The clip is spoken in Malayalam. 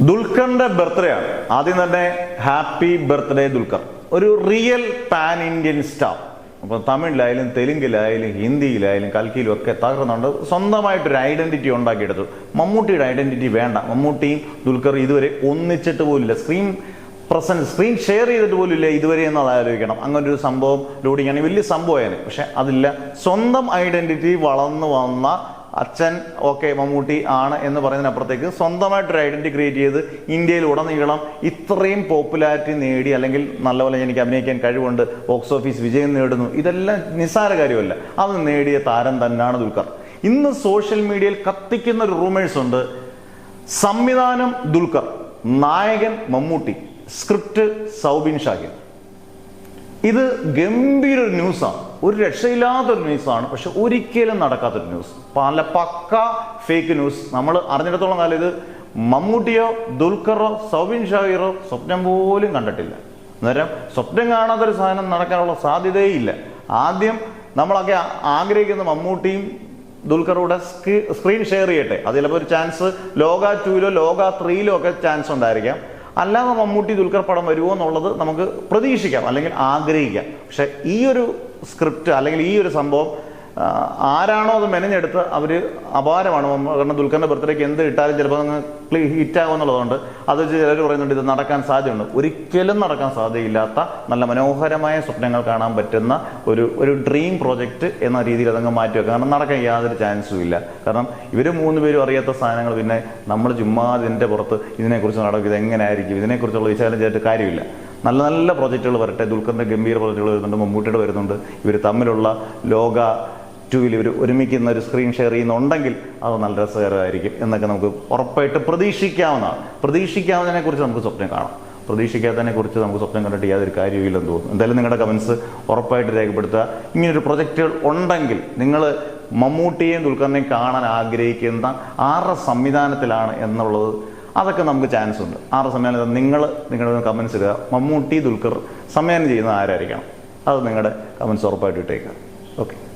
ദുൽഖറിന്റെ ബർത്ത്ഡേ ആണ്. ആദ്യം തന്നെ ഹാപ്പി ബർത്ത്ഡേ ദുൽഖർ. ഒരു റിയൽ പാൻ ഇന്ത്യൻ സ്റ്റാർ. അപ്പൊ തമിഴിലായാലും തെലുങ്കിലായാലും ഹിന്ദിയിലായാലും കൽക്കിയിലും ഒക്കെ തകർന്നുണ്ട്. സ്വന്തമായിട്ടൊരു ഐഡന്റിറ്റി ഉണ്ടാക്കിയെടുത്തു. മമ്മൂട്ടിയുടെ ഐഡന്റിറ്റി വേണ്ട. മമ്മൂട്ടിയും ദുൽഖർ ഇതുവരെ ഒന്നിച്ചിട്ട് പോലില്ല. സ്ക്രീൻ ഷെയർ ചെയ്തിട്ട് പോലില്ല ഇതുവരെ എന്ന് അത് ആലോചിക്കണം. അങ്ങനെ ഒരു സംഭവം ലോഡിങ്ങാണെങ്കിൽ വലിയ സംഭവമായിരുന്നു. പക്ഷെ അതില്ല. സ്വന്തം ഐഡന്റിറ്റി വളർന്നു വന്ന അച്ഛൻ ഓക്കെ മമ്മൂട്ടി ആണ് എന്ന് പറയുന്നതിനപ്പുറത്തേക്ക് സ്വന്തമായിട്ടൊരു ഐഡന്റിറ്റി ക്രിയേറ്റ് ചെയ്ത് ഇന്ത്യയിൽ ഉടനീളം ഇത്രയും പോപ്പുലാരിറ്റി നേടി, അല്ലെങ്കിൽ നല്ലപോലെ എനിക്ക് അഭിനയിക്കാൻ കഴിവുണ്ട്, ബോക്സ് ഓഫീസ് വിജയം നേടുന്നു, ഇതെല്ലാം നിസ്സാര കാര്യമല്ല. അത് നേടിയ താരം തന്നെയാണ് ദുൽഖർ. ഇന്ന് സോഷ്യൽ മീഡിയയിൽ കത്തിക്കുന്ന ഒരു റൂമേഴ്സ് ഉണ്ട്. സംവിധാനം ദുൽഖർ, നായകൻ മമ്മൂട്ടി, സ്ക്രിപ്റ്റ് സൗബിൻ ഷാഹിർ. ഇത് ഗംഭീര ഒരു ന്യൂസാണ്. ഒരു രക്ഷയില്ലാത്തൊരു ന്യൂസാണ്. പക്ഷെ ഒരിക്കലും നടക്കാത്തൊരു ന്യൂസ്. പക്ക ഫേക്ക് ന്യൂസ്. നമ്മൾ അറിഞ്ഞിടത്തോളം കാലം ഇത് മമ്മൂട്ടിയോ ദുൽഖറോ സൗബിൻ ഷാഹിറോ സ്വപ്നം പോലും കണ്ടിട്ടില്ല. അന്നേരം സ്വപ്നം കാണാത്തൊരു സാധനം നടക്കാനുള്ള സാധ്യതയില്ല. ആദ്യം നമ്മളൊക്കെ ആഗ്രഹിക്കുന്ന മമ്മൂട്ടിയും ദുൽഖറൂടെ സ്ക്രീൻ ഷെയർ ചെയ്യട്ടെ. അത് ചിലപ്പോൾ ഒരു ചാൻസ് ലോക 2-ലോ ലോക 3-ലോ ഒക്കെ ചാൻസ് ഉണ്ടായിരിക്കാം. അല്ലാതെ മമ്മൂട്ടി ദുൽഖർ പടം വരുമോ എന്നുള്ളത് നമുക്ക് പ്രതീക്ഷിക്കാം, അല്ലെങ്കിൽ ആഗ്രഹിക്കാം. പക്ഷെ ഈ ഒരു സ്ക്രിപ്റ്റ് അല്ലെങ്കിൽ ഈ ഒരു സംഭവം ആരാണോ അത് മെനഞ്ഞെടുത്ത് അവര് അപാരമാണ്. കാരണം ദുൽഖറിന്റെ ബർത്ത്ഡേക്ക് എന്ത് ഇട്ടാലും ചിലപ്പോൾ അങ്ങ് ഹിറ്റാകും എന്നുള്ളതുകൊണ്ട് അത് ചിലർ പറയുന്നുണ്ട് ഇത് നടക്കാൻ സാധ്യതയുണ്ട്. ഒരിക്കലും നടക്കാൻ സാധ്യതയില്ലാത്ത നല്ല മനോഹരമായ സ്വപ്നങ്ങൾ കാണാൻ പറ്റുന്ന ഒരു ഡ്രീം പ്രോജക്റ്റ് എന്ന രീതിയിൽ അതങ്ങ് മാറ്റി വെക്കുക. കാരണം നടക്കാൻ യാതൊരു ചാൻസും ഇല്ല. കാരണം ഇവർ 3 പേരും അറിയാത്ത സാധനങ്ങൾ പിന്നെ നമ്മൾ ചുമ്മാ ഇതിന്റെ പുറത്ത് ഇതിനെക്കുറിച്ച് നടക്കും, ഇതെങ്ങനെയായിരിക്കും, ഇതിനെക്കുറിച്ചുള്ള വിശകലനം ചെയ്തിട്ട് കാര്യമില്ല. നല്ല നല്ല പ്രോജക്റ്റുകൾ വരട്ടെ. ദുൽഖറിന്റെ ഗംഭീര പ്രോജക്റ്റുകൾ വരുന്നുണ്ട്, മമ്മൂട്ടിയുടെ വരുന്നുണ്ട്. ഇവർ തമ്മിലുള്ള ലോക 2-ൽ ഇവർ ഒരുമിക്കുന്ന ഒരു സ്ക്രീൻ ഷെയർ ചെയ്യുന്നുണ്ടെങ്കിൽ അത് നല്ല രസകരമായിരിക്കും എന്നൊക്കെ നമുക്ക് ഉറപ്പായിട്ട് പ്രതീക്ഷിക്കാവുന്നതാണ്. പ്രതീക്ഷിക്കാവുന്നതിനെ കുറിച്ച് നമുക്ക് സ്വപ്നം കാണാം. പ്രതീക്ഷിക്കാത്തതിനെ കുറിച്ച് നമുക്ക് സ്വപ്നം കണ്ടിട്ട് യാതൊരു കാര്യമില്ലെന്ന് തോന്നുന്നു. എന്തായാലും നിങ്ങളുടെ കമൻസ് ഉറപ്പായിട്ട് രേഖപ്പെടുത്തുക. ഇങ്ങനൊരു പ്രൊജക്റ്റുകൾ ഉണ്ടെങ്കിൽ നിങ്ങൾ മമ്മൂട്ടിയെയും ദുൽഖറിനെയും കാണാൻ ആഗ്രഹിക്കുന്ന ആരുടെ സംവിധാനത്തിലാണ് എന്നുള്ളത് അതൊക്കെ നമുക്ക് ചാൻസ് ഉണ്ട്. ആരുടെ സംവിധാനത്തിൽ നിങ്ങളുടെ കമൻസ് ഇടുക. മമ്മൂട്ടി ദുൽഖർ സംവിധാനം ചെയ്യുന്നത് ആരായിരിക്കണം? അത് നിങ്ങളുടെ കമൻസ് ഉറപ്പായിട്ട് ഇട്ടേക്കുക. ഓക്കെ.